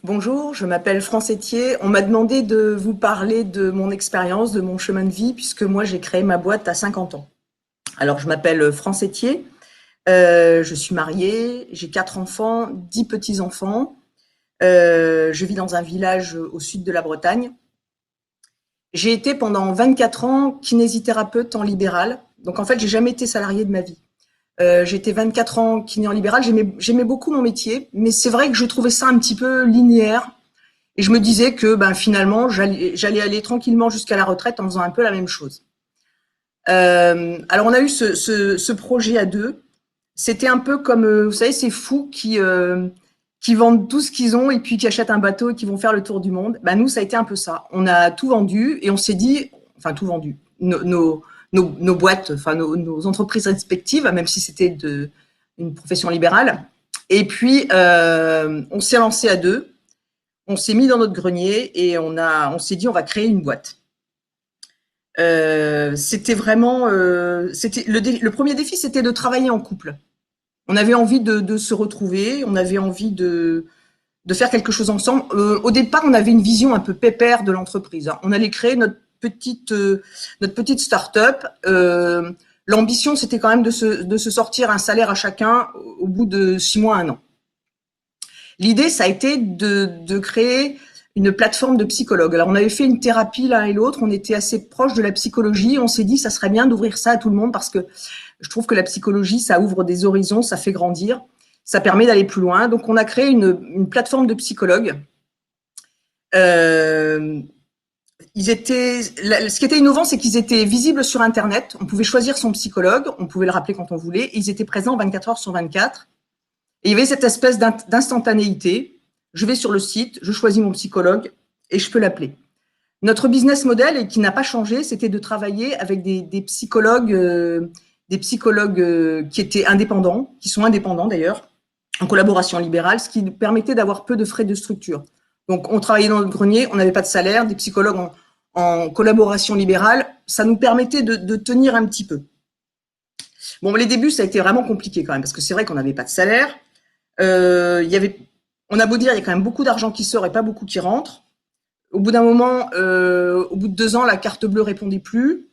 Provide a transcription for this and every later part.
Bonjour, je m'appelle France Etier. On m'a demandé de vous parler de mon expérience, de mon chemin de vie, puisque moi j'ai créé ma boîte à 50 ans. Alors je m'appelle France Etier, je suis mariée, j'ai 4 enfants, 10 petits-enfants. Je vis dans un village au sud de la Bretagne. J'ai été pendant 24 ans kinésithérapeute en libéral. Donc en fait, j'ai jamais été salariée de ma vie. J'ai été 24 ans kiné en libéral. J'aimais beaucoup mon métier, mais c'est vrai que je trouvais ça un petit peu linéaire. Et je me disais que finalement, j'allais aller tranquillement jusqu'à la retraite en faisant un peu la même chose. Alors, on a eu ce projet à deux. C'était un peu comme, vous savez, ces fous qui vendent tout ce qu'ils ont et puis qui achètent un bateau et qui vont faire le tour du monde. Nous, ça a été un peu ça. On a tout vendu et on s'est dit, enfin tout vendu, nos boîtes, enfin nos entreprises respectives, même si c'était une profession libérale. Et puis, on s'est lancé à deux. On s'est mis dans notre grenier et on s'est dit on va créer une boîte. C'était vraiment, c'était le premier défi, c'était de travailler en couple. On avait envie de se retrouver, on avait envie de faire quelque chose ensemble. Au départ, on avait une vision un peu pépère de l'entreprise. On allait créer notre petite start-up. L'ambition, c'était quand même de se sortir un salaire à chacun au bout de 6 mois, 1 an. L'idée, ça a été de créer une plateforme de psychologues. Alors, on avait fait une thérapie l'un et l'autre, on était assez proche de la psychologie, on s'est dit ça serait bien d'ouvrir ça à tout le monde parce que je trouve que la psychologie, ça ouvre des horizons, ça fait grandir, ça permet d'aller plus loin. Donc, on a créé une plateforme de psychologues. Ce qui était innovant, c'est qu'ils étaient visibles sur Internet. On pouvait choisir son psychologue, on pouvait le rappeler quand on voulait. Et ils étaient présents 24 heures sur 24. Et il y avait cette espèce d'instantanéité. Je vais sur le site, je choisis mon psychologue et je peux l'appeler. Notre business model, et qui n'a pas changé, c'était de travailler avec des psychologues qui étaient indépendants, qui sont indépendants d'ailleurs, en collaboration libérale, ce qui nous permettait d'avoir peu de frais de structure. Donc, on travaillait dans le grenier, on n'avait pas de salaire, des psychologues en collaboration libérale, ça nous permettait de tenir un petit peu. Bon, les débuts, ça a été vraiment compliqué quand même, parce que c'est vrai qu'on n'avait pas de salaire. On a beau dire, il y a quand même beaucoup d'argent qui sort et pas beaucoup qui rentre. Au bout d'un moment, au bout de 2 ans, la carte bleue répondait plus.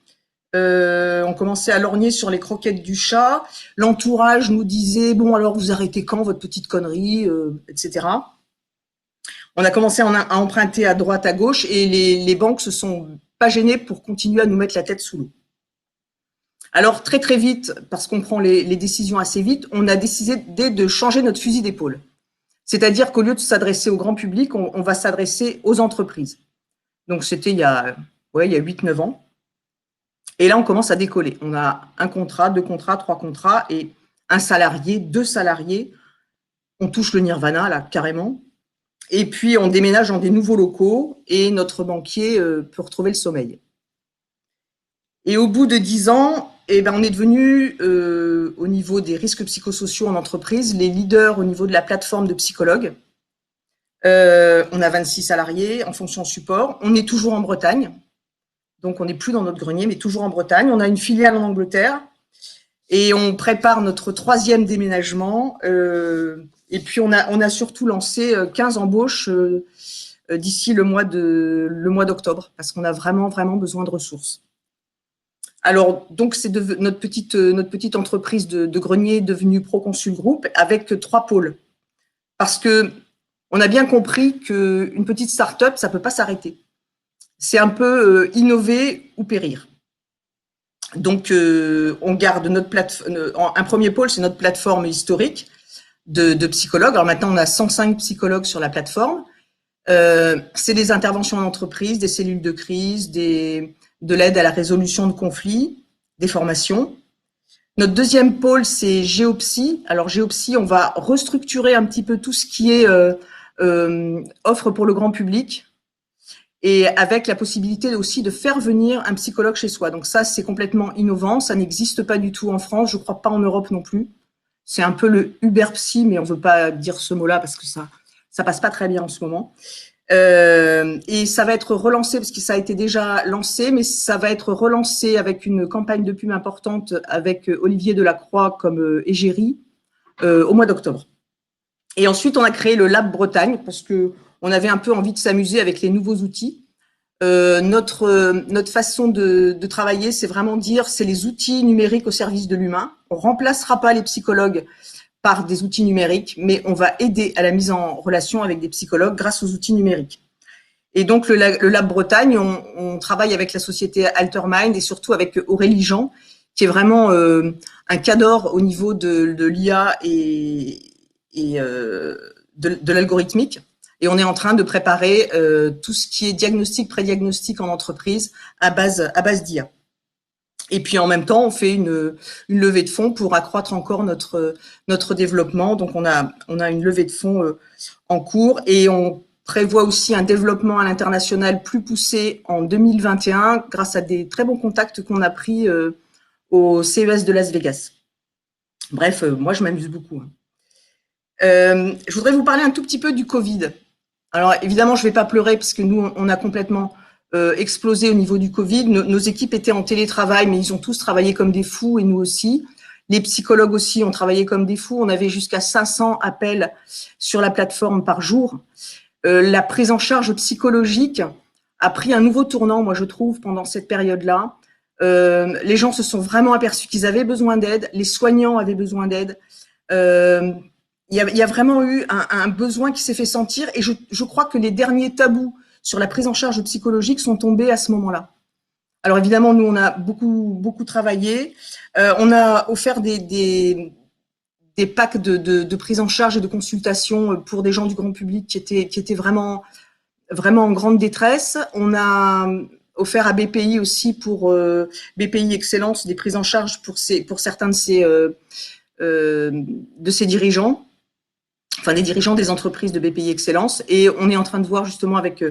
On commençait à lorgner sur les croquettes du chat. L'entourage nous disait bon alors vous arrêtez quand votre petite connerie, etc. On a commencé à emprunter à droite, à gauche, et les banques se sont pas gênées pour continuer à nous mettre la tête sous l'eau. Alors très très vite, parce qu'on prend les décisions assez vite, on a décidé de changer notre fusil d'épaule. C'est-à-dire qu'au lieu de s'adresser au grand public, on va s'adresser aux entreprises. Donc c'était il y a 8-9 ans. Et là, on commence à décoller. On a 1 contrat, 2 contrats, 3 contrats et 1 salarié, 2 salariés. On touche le nirvana, là, carrément. Et puis, on déménage dans des nouveaux locaux et notre banquier peut retrouver le sommeil. Et au bout de 10 ans, on est devenu, au niveau des risques psychosociaux en entreprise, les leaders au niveau de la plateforme de psychologues. On a 26 salariés en fonction support. On est toujours en Bretagne. Donc, on n'est plus dans notre grenier, mais toujours en Bretagne. On a une filiale en Angleterre et on prépare notre 3e déménagement. Et puis, on a surtout lancé 15 embauches d'ici le mois d'octobre parce qu'on a vraiment, vraiment besoin de ressources. Alors, donc, c'est notre petite entreprise de grenier devenue Proconsul Group avec 3 pôles. Parce que on a bien compris qu'une petite start-up, ça ne peut pas s'arrêter. C'est un peu innover ou périr. Donc, on garde notre plateforme. Un premier pôle, c'est notre plateforme historique de psychologues. Alors maintenant, on a 105 psychologues sur la plateforme. C'est des interventions en entreprise, des cellules de crise, de l'aide à la résolution de conflits, des formations. Notre deuxième pôle, c'est Géopsy. Alors, Géopsy, on va restructurer un petit peu tout ce qui est offre pour le grand public et avec la possibilité aussi de faire venir un psychologue chez soi. Donc ça, c'est complètement innovant. Ça n'existe pas du tout en France. Je ne crois pas en Europe non plus. C'est un peu le Uber Psy, mais on ne veut pas dire ce mot-là parce que ça passe pas très bien en ce moment. Et ça va être relancé parce que ça a été déjà lancé, mais ça va être relancé avec une campagne de pub importante avec Olivier Delacroix comme égérie au mois d'octobre. Et ensuite, on a créé le Lab Bretagne parce que on avait un peu envie de s'amuser avec les nouveaux outils. Notre façon de travailler, c'est vraiment dire, c'est les outils numériques au service de l'humain. On remplacera pas les psychologues par des outils numériques, mais on va aider à la mise en relation avec des psychologues grâce aux outils numériques. Et donc, le Lab Bretagne, on travaille avec la société Altermind et surtout avec Aurélie Jean, qui est vraiment un cadre au niveau de l'IA et de l'algorithmique. Et on est en train de préparer tout ce qui est diagnostic, pré-diagnostic en entreprise à base d'IA. Et puis en même temps, on fait une levée de fonds pour accroître encore notre développement. Donc on a une levée de fonds en cours et on prévoit aussi un développement à l'international plus poussé en 2021 grâce à des très bons contacts qu'on a pris au CES de Las Vegas. Bref, moi je m'amuse beaucoup. Je voudrais vous parler un tout petit peu du Covid. Alors évidemment, je ne vais pas pleurer parce que nous, on a complètement explosé au niveau du Covid. Nos équipes étaient en télétravail, mais ils ont tous travaillé comme des fous et nous aussi. Les psychologues aussi ont travaillé comme des fous. On avait jusqu'à 500 appels sur la plateforme par jour. La prise en charge psychologique a pris un nouveau tournant, moi je trouve, pendant cette période-là. Les gens se sont vraiment aperçus qu'ils avaient besoin d'aide. Les soignants avaient besoin d'aide. Il y a vraiment eu un besoin qui s'est fait sentir et je crois que les derniers tabous sur la prise en charge psychologique sont tombés à ce moment-là. Alors évidemment, nous, on a beaucoup travaillé. On a offert des packs de prise en charge et de consultation pour des gens du grand public qui étaient vraiment en grande détresse. On a offert à BPI aussi pour BPI Excellence des prises en charge pour certains de ses dirigeants. Enfin des dirigeants des entreprises de BPI Excellence. Et on est en train de voir justement avec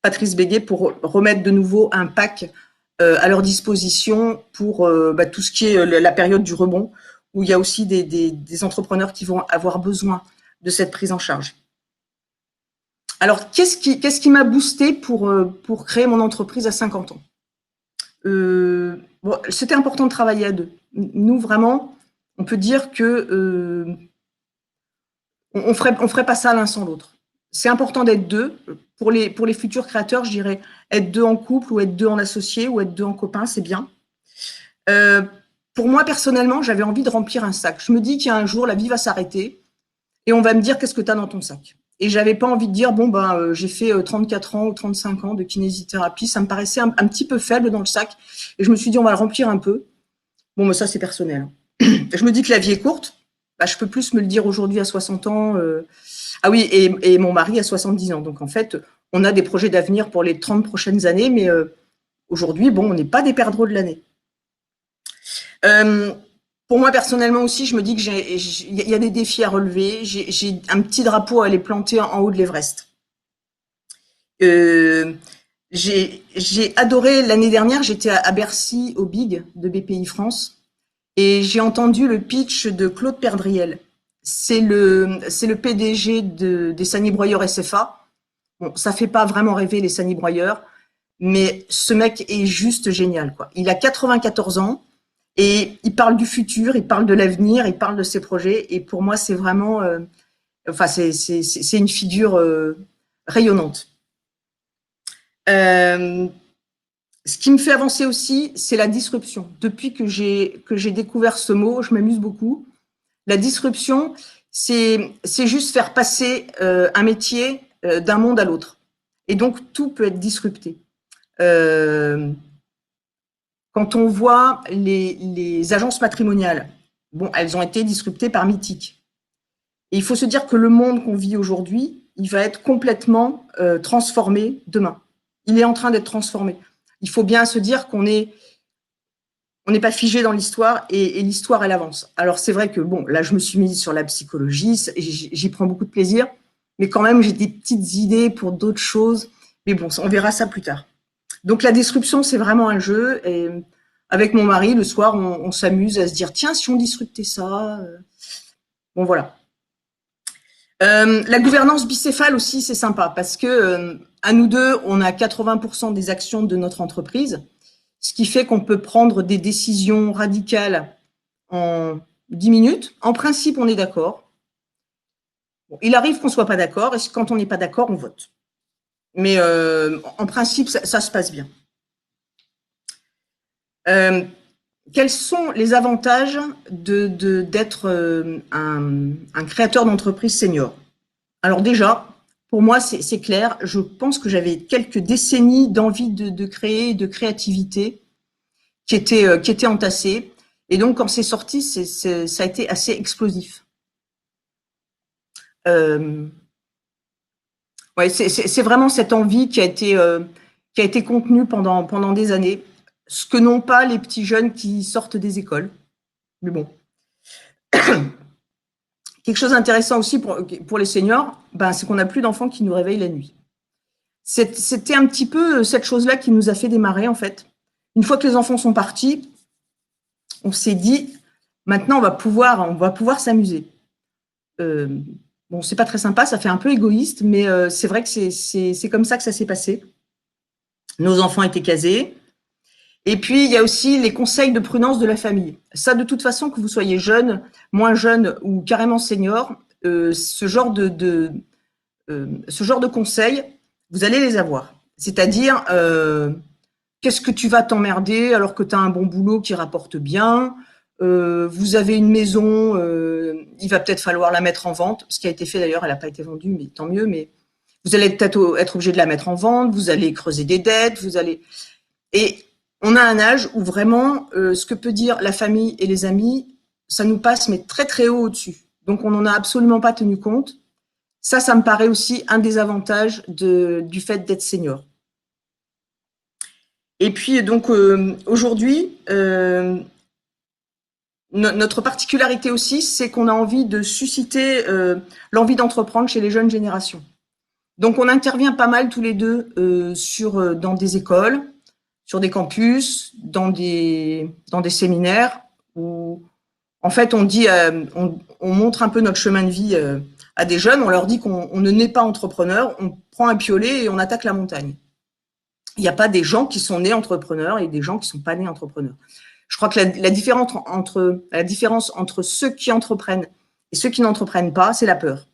Patrice Béguet pour remettre de nouveau un pack à leur disposition pour tout ce qui est la période du rebond, où il y a aussi des entrepreneurs qui vont avoir besoin de cette prise en charge. Alors, qu'est-ce qui m'a boosté pour créer mon entreprise à 50 ans c'était important de travailler à deux. Nous, vraiment, on peut dire que on ferait pas ça l'un sans l'autre. C'est important d'être deux. Pour les futurs créateurs, je dirais être deux en couple ou être deux en associé ou être deux en copain, c'est bien. Pour moi, personnellement, j'avais envie de remplir un sac. Je me dis qu'il y a un jour, la vie va s'arrêter et on va me dire qu'est-ce que tu as dans ton sac. Et j'avais pas envie de dire, j'ai fait 34 ans ou 35 ans de kinésithérapie. Ça me paraissait un petit peu faible dans le sac. Et je me suis dit, on va le remplir un peu. Bon, mais ça, c'est personnel. Je me dis que la vie est courte. Je peux plus me le dire aujourd'hui à 60 ans. Ah oui, et mon mari à 70 ans. Donc, en fait, on a des projets d'avenir pour les 30 prochaines années. Mais aujourd'hui, on n'est pas des perdreaux de l'année. Pour moi, personnellement aussi, je me dis qu'il y a des défis à relever. J'ai un petit drapeau à aller planter en haut de l'Everest. J'ai adoré, l'année dernière, j'étais à Bercy, au Big de BPI France, et j'ai entendu le pitch de Claude Perdriel. C'est le PDG des Sani-Broyeurs SFA. Bon, ça fait pas vraiment rêver les Sani-Broyeurs, mais ce mec est juste génial, quoi. Il a 94 ans. Et il parle du futur, il parle de l'avenir, il parle de ses projets. Et pour moi, c'est vraiment, c'est une figure rayonnante. Ce qui me fait avancer aussi, c'est la disruption. Depuis que j'ai découvert ce mot, je m'amuse beaucoup. La disruption, c'est juste faire passer un métier d'un monde à l'autre. Et donc, tout peut être disrupté. Quand on voit les agences matrimoniales, elles ont été disruptées par Mythique. Et il faut se dire que le monde qu'on vit aujourd'hui, il va être complètement transformé demain. Il est en train d'être transformé. Il faut bien se dire qu'on n'est pas figé dans l'histoire et l'histoire, elle avance. Alors, c'est vrai que, là, je me suis mise sur la psychologie, j'y prends beaucoup de plaisir, mais quand même, j'ai des petites idées pour d'autres choses. Mais on verra ça plus tard. Donc, la disruption, c'est vraiment un jeu. Et avec mon mari, le soir, on s'amuse à se dire, tiens, si on disruptait ça. Voilà. La gouvernance bicéphale aussi, c'est sympa parce que à nous deux, on a 80% des actions de notre entreprise, ce qui fait qu'on peut prendre des décisions radicales en 10 minutes. En principe, on est d'accord. Bon, il arrive qu'on ne soit pas d'accord, et quand on n'est pas d'accord, on vote. Mais en principe, ça se passe bien. Quels sont les avantages d'être un créateur d'entreprise senior? Alors déjà, pour moi, c'est clair. Je pense que j'avais quelques décennies d'envie de créer, de créativité qui étaient entassées. Et donc, quand c'est sorti, ça a été assez explosif. Ouais, c'est vraiment cette envie qui a été contenue pendant des années, ce que n'ont pas les petits jeunes qui sortent des écoles. Mais bon. Quelque chose d'intéressant aussi pour les seniors, c'est qu'on n'a plus d'enfants qui nous réveillent la nuit. C'était un petit peu cette chose-là qui nous a fait démarrer, en fait. Une fois que les enfants sont partis, on s'est dit, maintenant, on va pouvoir s'amuser. Bon, c'est pas très sympa, ça fait un peu égoïste, mais c'est vrai que c'est comme ça que ça s'est passé. Nos enfants étaient casés. Et puis, il y a aussi les conseils de prudence de la famille. Ça, de toute façon, que vous soyez jeune, moins jeune ou carrément senior, ce genre de conseils, vous allez les avoir. C'est-à-dire, qu'est-ce que tu vas t'emmerder alors que tu as un bon boulot qui rapporte bien, vous avez une maison, il va peut-être falloir la mettre en vente. Ce qui a été fait d'ailleurs, elle n'a pas été vendue, mais tant mieux. Mais vous allez peut-être être obligé de la mettre en vente, vous allez creuser des dettes, Et on a un âge où vraiment, ce que peut dire la famille et les amis, ça nous passe mais très très haut au-dessus. Donc on n'en a absolument pas tenu compte. Ça me paraît aussi un des avantages du fait d'être senior. Et puis donc aujourd'hui, notre particularité aussi, c'est qu'on a envie de susciter l'envie d'entreprendre chez les jeunes générations. Donc on intervient pas mal tous les deux dans des écoles, sur des campus, dans des séminaires où en fait on dit, on montre un peu notre chemin de vie à des jeunes, on leur dit qu'on ne naît pas entrepreneur, on prend un piolet et on attaque la montagne. Il n'y a pas des gens qui sont nés entrepreneurs et des gens qui ne sont pas nés entrepreneurs. Je crois que la différence entre ceux qui entreprennent et ceux qui n'entreprennent pas, c'est la peur.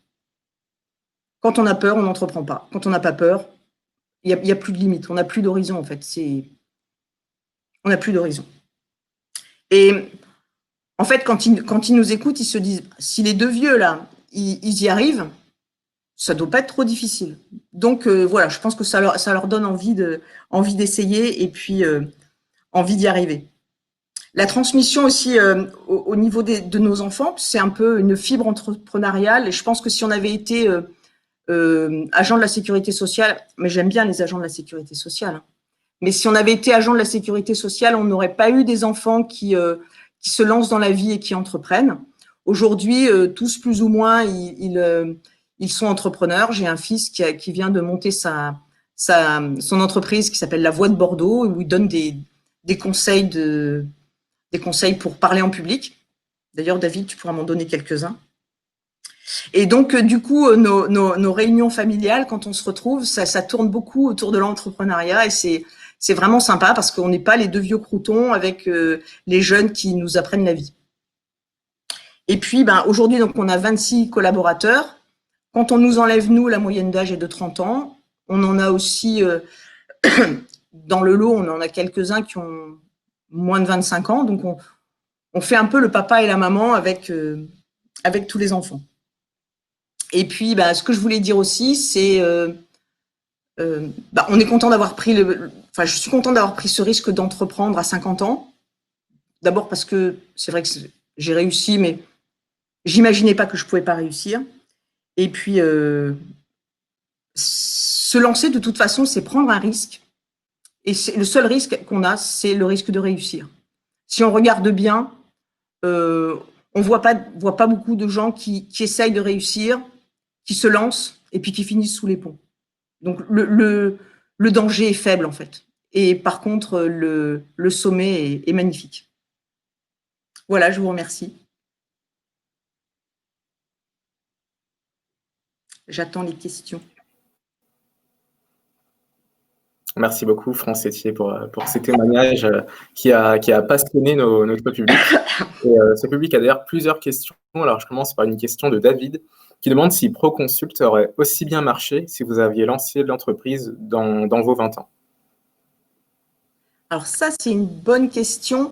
Quand on a peur, on n'entreprend pas. Quand on n'a pas peur, il n'y a plus de limite, on n'a plus d'horizon en fait. On n'a plus d'horizon. Et en fait, quand ils nous écoutent, ils se disent, si les deux vieux là, ils y arrivent, ça ne doit pas être trop difficile. Donc voilà, je pense que ça leur donne envie d'essayer et puis envie d'y arriver. La transmission aussi au niveau de nos enfants, c'est un peu une fibre entrepreneuriale. Et je pense que si on avait été agent de la sécurité sociale, mais j'aime bien les agents de la sécurité sociale, hein, mais si on avait été agent de la sécurité sociale, on n'aurait pas eu des enfants qui se lancent dans la vie et qui entreprennent. Aujourd'hui, tous plus ou moins, ils sont entrepreneurs. J'ai un fils qui vient de monter son entreprise qui s'appelle La Voix de Bordeaux, où il donne des conseils pour parler en public. D'ailleurs, David, tu pourras m'en donner quelques-uns. Et donc, du coup, nos réunions familiales, quand on se retrouve, ça tourne beaucoup autour de l'entrepreneuriat et c'est vraiment sympa parce qu'on n'est pas les deux vieux croutons avec les jeunes qui nous apprennent la vie. Et puis, aujourd'hui, donc, on a 26 collaborateurs. Quand on nous enlève, nous, la moyenne d'âge est de 30 ans. On en a aussi, dans le lot, on en a quelques-uns qui ont moins de 25 ans. Donc, on fait un peu le papa et la maman avec tous les enfants. Et puis, ce que je voulais dire aussi, c'est on est content d'avoir pris je suis content d'avoir pris ce risque d'entreprendre à 50 ans. D'abord parce que c'est vrai que j'ai réussi, mais j'imaginais pas que je pouvais pas réussir. Et puis, se lancer de toute façon, c'est prendre un risque. Et le seul risque qu'on a, c'est le risque de réussir. Si on regarde bien, on voit pas beaucoup de gens qui essayent de réussir, qui se lancent et puis qui finissent sous les ponts. Donc le danger est faible en fait. Et par contre, le sommet est magnifique. Voilà, je vous remercie. J'attends les questions. Merci beaucoup, France Sétier, pour ces témoignages qui a passionné notre public. Et ce public a d'ailleurs plusieurs questions. Alors, je commence par une question de David qui demande si Proconsult aurait aussi bien marché si vous aviez lancé l'entreprise dans vos 20 ans. Alors ça, c'est une bonne question.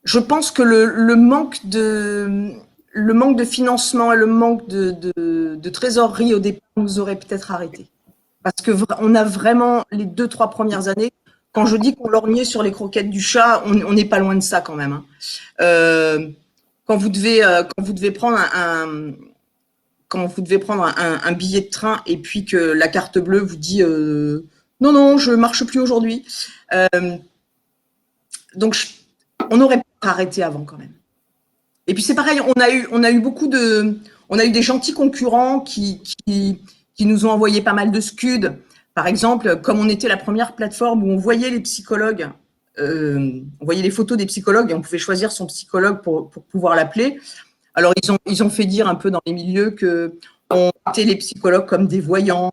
Je pense que le manque de financement et le manque de trésorerie au départ nous aurait peut-être arrêté. Parce que on a vraiment les 2-3 premières années. Quand je dis qu'on lorgnait sur les croquettes du chat, on n'est pas loin de ça quand même. Quand vous devez prendre un billet de train et puis que la carte bleue vous dit non, non, je marche plus aujourd'hui. Donc, on aurait pu arrêter avant quand même. Et puis c'est pareil, on a eu des gentils concurrents qui nous ont envoyé pas mal de scuds. Par exemple, comme on était la première plateforme où on voyait les psychologues, on voyait les photos des psychologues et on pouvait choisir son psychologue pour pouvoir l'appeler. Alors ils ont fait dire un peu dans les milieux que on était les psychologues comme des voyants,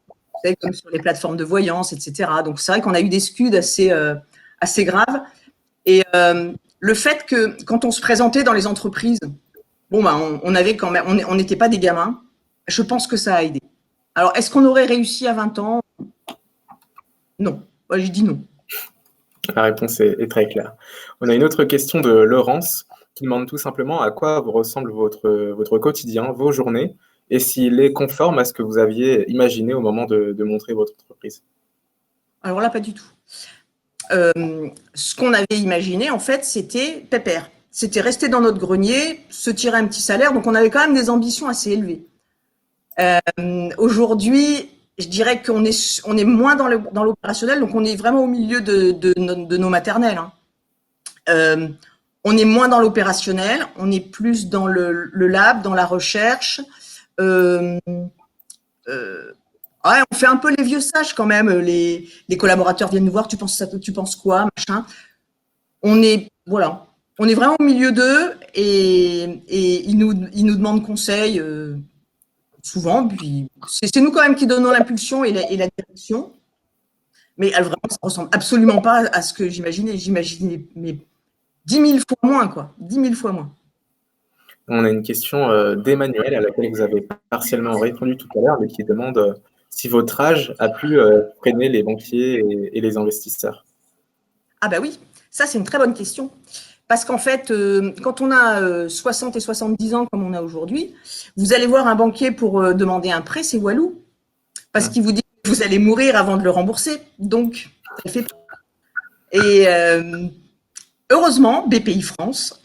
comme sur les plateformes de voyance, etc. Donc c'est vrai qu'on a eu des scuds assez graves. Et le fait que quand on se présentait dans les entreprises, bon bah on avait quand même, on n'était pas des gamins. Je pense que ça a aidé. Alors est-ce qu'on aurait réussi à 20 ans? Non. Moi, j'ai dit non. La réponse est très claire. On a une autre question de Laurence qui demande tout simplement à quoi vous ressemble votre quotidien, vos journées, et s'il est conforme à ce que vous aviez imaginé au moment de montrer votre entreprise. Alors là, pas du tout. Ce qu'on avait imaginé, en fait, c'était pépère. C'était rester dans notre grenier, se tirer un petit salaire. Donc, on avait quand même des ambitions assez élevées. Aujourd'hui, je dirais qu'on est moins dans l'opérationnel, donc on est vraiment au milieu de nos maternelles. On est moins dans l'opérationnel, on est plus dans le lab, dans la recherche. Ouais, on fait un peu les vieux sages quand même. Les collaborateurs viennent nous voir, tu penses quoi, machin. On est vraiment au milieu d'eux et ils nous demandent conseil souvent. Puis c'est nous quand même qui donnons l'impulsion et la direction. Mais vraiment, ça ressemble absolument pas à ce que j'imaginais. J'imaginais mais 10 000 fois moins, quoi. 10 000 fois moins. On a une question d'Emmanuel à laquelle vous avez partiellement répondu tout à l'heure, mais qui demande si votre âge a pu freiner les banquiers et les investisseurs. Ah bah oui, ça c'est une très bonne question. Parce qu'en fait, quand on a 60 et 70 ans comme on a aujourd'hui, vous allez voir un banquier pour demander un prêt, c'est Walou. Parce qu'il vous dit que vous allez mourir avant de le rembourser. Donc, ça fait peur. Et heureusement, BPI France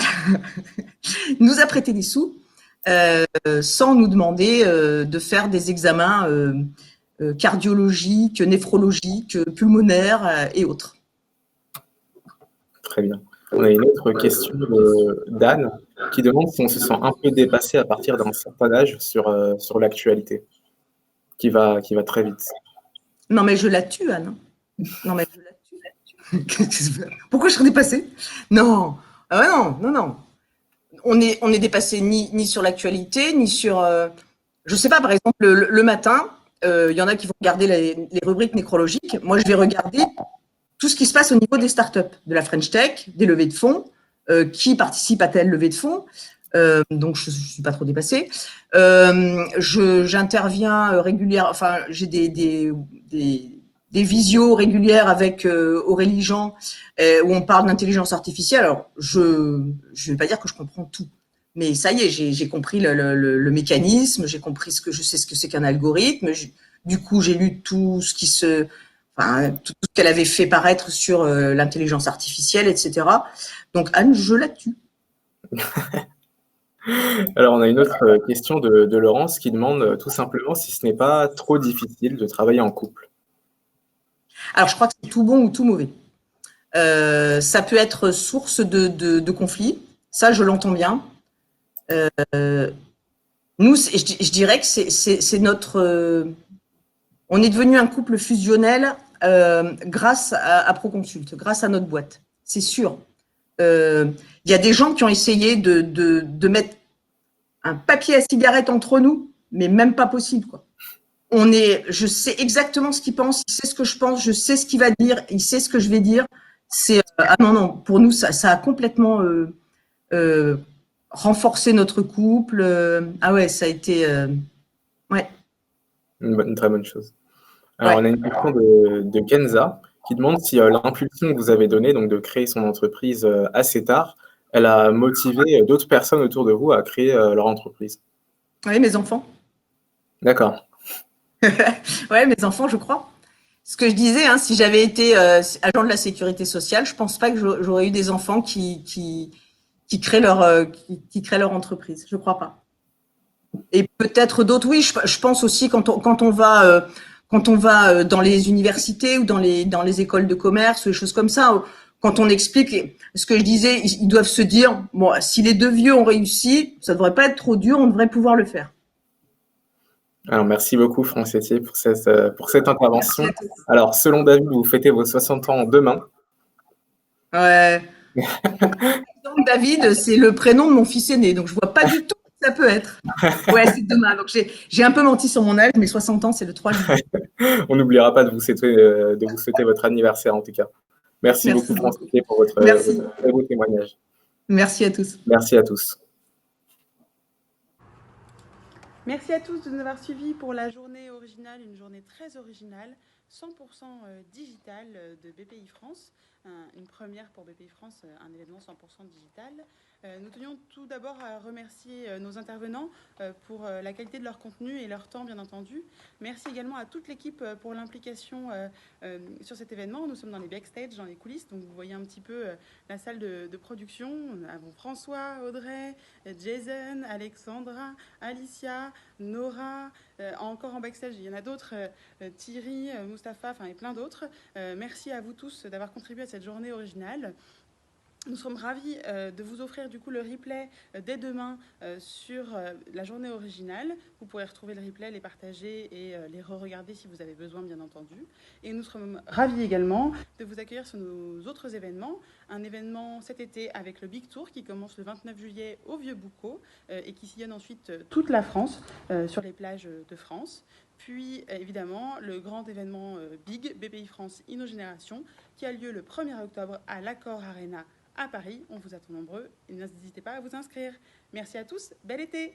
nous a prêté des sous sans nous demander de faire des examens cardiologiques, néphrologiques, pulmonaires et autres. Très bien. On a une autre question d'Anne qui demande si on se sent un peu dépassé à partir d'un certain âge sur l'actualité, qui va très vite. Non, mais je la tue, Anne. Non, mais je la tue. Pourquoi je serais dépassée? Non. Ah ouais, non. On est dépassé ni sur l'actualité, ni sur. Je sais pas, par exemple, le matin, il y en a qui vont regarder les rubriques nécrologiques. Moi, je vais regarder tout ce qui se passe au niveau des startups, de la French Tech, des levées de fonds, qui participe à telle levée de fonds. Donc, je ne suis pas trop dépassée. J'interviens régulièrement, enfin, j'ai des visios régulières avec Aurélie Jean, où on parle d'intelligence artificielle. Alors, je ne vais pas dire que je comprends tout, mais ça y est, j'ai compris le mécanisme, je sais ce que c'est qu'un algorithme. Du coup, j'ai lu tout ce qu'elle avait fait paraître sur l'intelligence artificielle, etc. Donc, Anne, je la tue. Alors, on a une autre question de Laurence qui demande tout simplement si ce n'est pas trop difficile de travailler en couple. Alors, je crois que c'est tout bon ou tout mauvais. Ça peut être source de conflits. Ça, je l'entends bien. Nous, je dirais que c'est notre... on est devenu un couple fusionnel grâce à Proconsult, grâce à notre boîte. C'est sûr. Il y a des gens qui ont essayé de mettre un papier à cigarette entre nous, mais même pas possible, quoi. Je sais exactement ce qu'il pense, il sait ce que je pense, je sais ce qu'il va dire, il sait ce que je vais dire. Ah non, pour nous, ça a complètement renforcer notre couple. Ah ouais, ça a été. Ouais, Une très bonne chose. Alors, ouais. on a une question de Kenza qui demande si l'impulsion que vous avez donnée, donc de créer son entreprise assez tard, elle a motivé d'autres personnes autour de vous à créer leur entreprise. Ouais, mes enfants. D'accord. Ouais, mes enfants, je crois. Ce que je disais, hein, si j'avais été agent de la sécurité sociale, je pense pas que j'aurais eu des enfants qui créent qui créent leur entreprise. Je crois pas. Et peut-être d'autres, oui. Je pense aussi quand on va dans les universités ou dans les écoles de commerce, des choses comme ça, quand on explique ce que je disais, ils doivent se dire, bon, si les deux vieux ont réussi, ça devrait pas être trop dur, on devrait pouvoir le faire. Alors, merci beaucoup, Francetier, pour cette Merci intervention. à tous. Alors, selon David, vous fêtez vos 60 ans demain. Ouais. Donc David, c'est le prénom de mon fils aîné, donc je vois pas du tout qui ça peut être. Ouais, c'est demain. Donc j'ai un peu menti sur mon âge, mais 60 ans, c'est le 3 juillet. On n'oubliera pas de vous souhaiter votre anniversaire, en tout cas. Merci beaucoup, Merci beaucoup. Francetier, pour Merci. votre très beau témoignage. Merci à tous. Merci à tous. Merci à tous de nous avoir suivis pour la journée originale, une journée très originale, 100% digitale de BPI France. Une première pour BPI France, un événement 100% digital. Nous tenions tout d'abord à remercier nos intervenants pour la qualité de leur contenu et leur temps, bien entendu. Merci également à toute l'équipe pour l'implication sur cet événement. Nous sommes dans les backstage, dans les coulisses, donc vous voyez un petit peu la salle de production. Nous avons François, Audrey, Jason, Alexandra, Alicia, Nora, encore en backstage, il y en a d'autres, Thierry, Mustapha, enfin et plein d'autres. Merci à vous tous d'avoir contribué à cette journée originale. Nous sommes ravis de vous offrir du coup le replay dès demain sur la journée originale. Vous pourrez retrouver le replay, les partager et les re-regarder si vous avez besoin, bien entendu. Et nous serons ravis également de vous accueillir sur nos autres événements. Un événement cet été avec le Big Tour qui commence le 29 juillet au Vieux-Boucau et qui sillonne ensuite toute la France sur les plages de France. Puis évidemment le grand événement Big, BPI France InnoGénération, qui a lieu le 1er octobre à l'Accor Arena à Paris. On vous attend nombreux et n'hésitez pas à vous inscrire. Merci à tous, bel été!